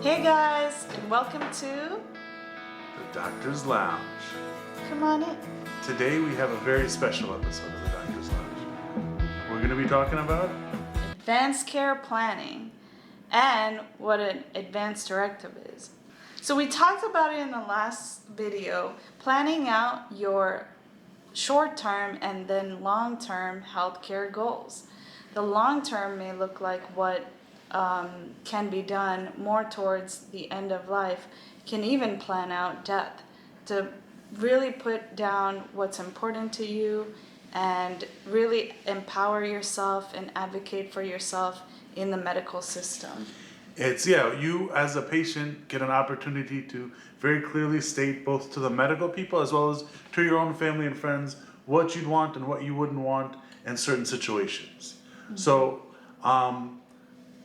Hey guys, and welcome to The Doctor's Lounge. Come On In. Today we have a very special episode of The Doctor's Lounge. We're going to be talking about Advanced care planning and what an advance directive is. So we talked about it in the last video, planning out your short-term and then long-term healthcare goals. The long-term may look like what can be done more towards the end of life, can even plan out death to really put down what's important to you and really empower yourself and advocate for yourself in the medical system. you as a patient get an opportunity to very clearly state both to the medical people as well as to your own family and friends what you'd want and what you wouldn't want in certain situations. Mm-hmm. So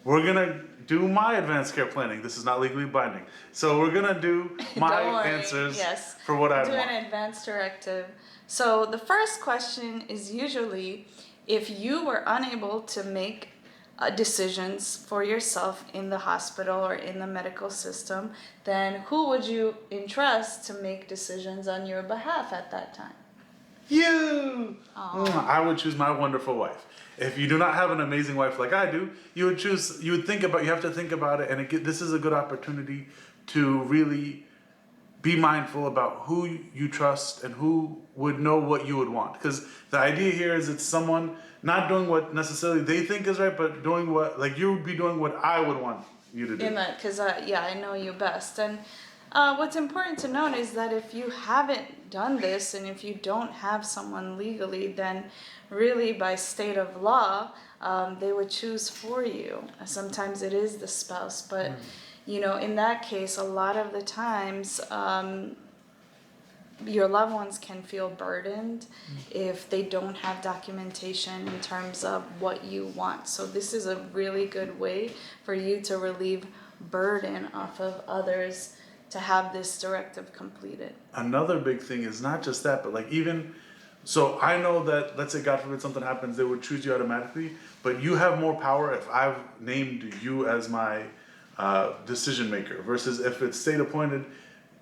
we're going to do my advanced care planning. This is not legally binding. So we're going to do my answers for what I want. Do an advance directive. So the first question is usually if you were unable to make decisions for yourself in the hospital or in the medical system, then who would you entrust to make decisions on your behalf at that time? You! I would choose my wonderful wife. If you do not have an amazing wife like I do, you have to think about it, and this is a good opportunity to really be mindful about who you trust and who would know what you would want. Because the idea here is it's someone not doing what necessarily they think is right, but doing what, like you would be doing what I would want you to do. Because I know you best. And what's important to note is that if you haven't done this and if you don't have someone legally, then really by state of law, they would choose for you. Sometimes it is the spouse, but in that case, a lot of the times, your loved ones can feel burdened if they don't have documentation in terms of what you want. So this is a really good way for you to relieve burden off of others to have this directive completed. Another big thing is not just that, but so I know that, let's say God forbid something happens, they would choose you automatically, but you have more power if I've named you as my decision maker versus if it's state appointed,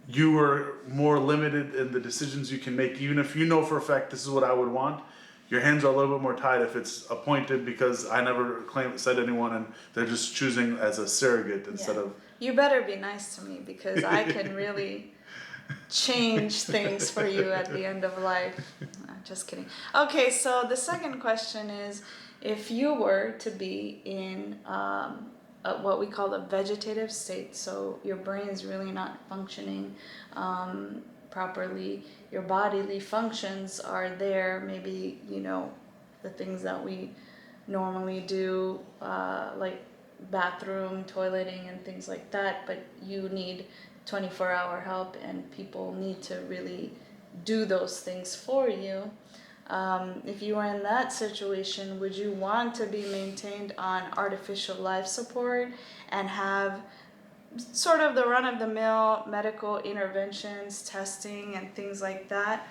you are more limited in the decisions you can make. Even if you know for a fact this is what I would want, your hands are a little bit more tied if it's appointed because I never said anyone and they're just choosing as a surrogate instead of... You better be nice to me because I can really change things for you at the end of life. Just kidding. Okay, so the second question is, if you were to be in what we call a vegetative state, so your brain is really not functioning properly, your bodily functions are there, maybe, the things that we normally do, like bathroom, toileting, and things like that, but you need 24-hour help and people need to really do those things for you. If you were in that situation, would you want to be maintained on artificial life support and have sort of the run-of-the-mill medical interventions, testing, and things like that?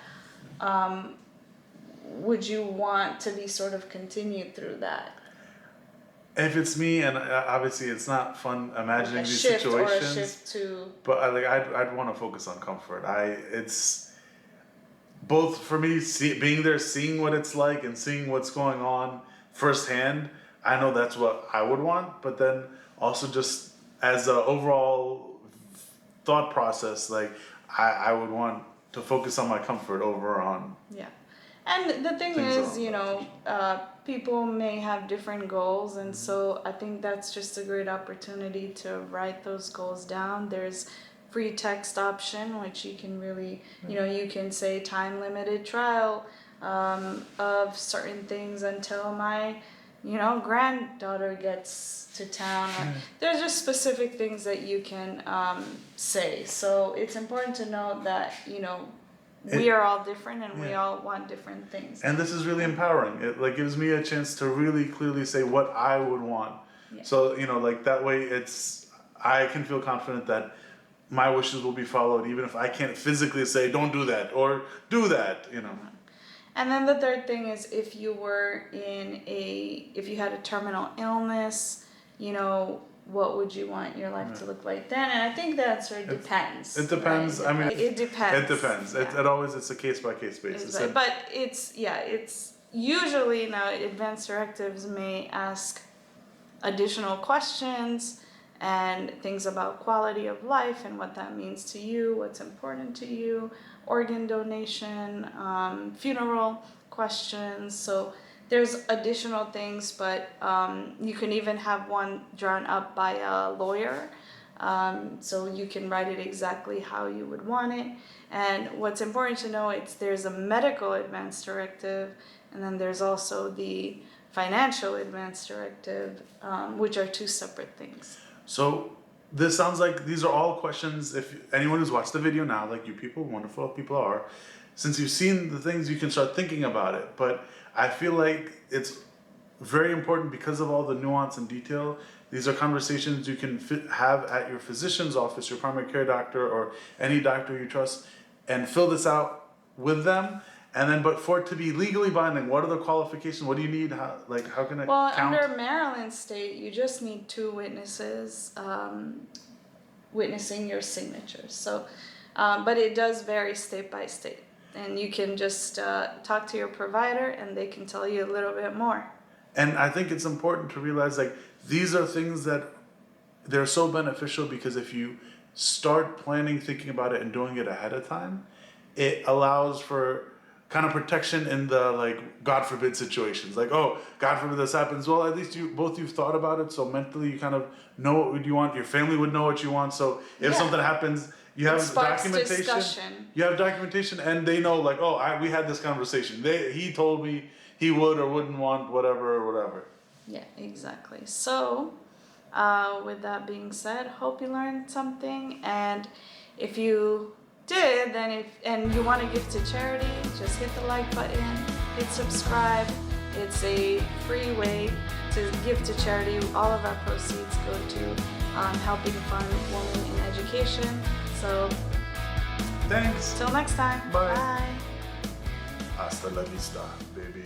Would you want to be sort of continued through that? If it's me, and obviously it's not fun imagining these situations, but I'd want to focus on comfort. It's both for me, being there, seeing what it's like and seeing what's going on firsthand. I know that's what I would want, but then also just as an overall thought process, I would want to focus on my comfort over on... Yeah. And the thing is, people may have different goals, and so I think that's just a great opportunity to write those goals down. There's free text option, which you can really, you can say time limited trial of certain things until my, granddaughter gets to town. There's just specific things that you can say. So it's important to know that, we are all different and we all want different things. And this is really empowering. It gives me a chance to really clearly say what I would want. Yeah. So, that way I can feel confident that my wishes will be followed, even if I can't physically say, don't do that or do that, And then the third thing is if you were if you had a terminal illness, what would you want your life to look like then? And I think the answer depends. It depends. Right? I mean, it depends. It depends. Yeah. It's a case by case basis. Exactly. But it's usually now advanced directives may ask additional questions and things about quality of life and what that means to you, what's important to you, organ donation, funeral questions. So there's additional things, but you can even have one drawn up by a lawyer. So you can write it exactly how you would want it. And what's important to know, there's a medical advance directive, and then there's also the financial advance directive, which are two separate things. So this sounds like these are all questions. If anyone who's watched the video now, like you people, wonderful people are, since you've seen the things, you can start thinking about it. But I feel like it's very important because of all the nuance and detail. These are conversations you can have at your physician's office, your primary care doctor, or any doctor you trust, and fill this out with them. And then, but for it to be legally binding, what are the qualifications? What do you need? How can it count? Under Maryland state, you just need 2 witnesses witnessing your signatures. So, but it does vary state by state. And you can just talk to your provider and they can tell you a little bit more. And I think it's important to realize like these are things that they're so beneficial because if you start planning, thinking about it and doing it ahead of time, it allows for kind of protection in the like God forbid situations. Like, oh, God forbid this happens. Well, at least you've thought about it. So mentally you kind of know what you want. Your family would know what you want. So if something happens, you have documentation. Discussion. You have documentation and they know like, oh, we had this conversation. He told me he would or wouldn't want whatever. Yeah, exactly. So, with that being said, hope you learned something. And if you did, then and you want to give to charity, just hit the like button, hit subscribe. It's a free way to give to charity. All of our proceeds go to helping fund women in education. So, thanks. Till next time. Bye. Bye. Hasta la vista, baby.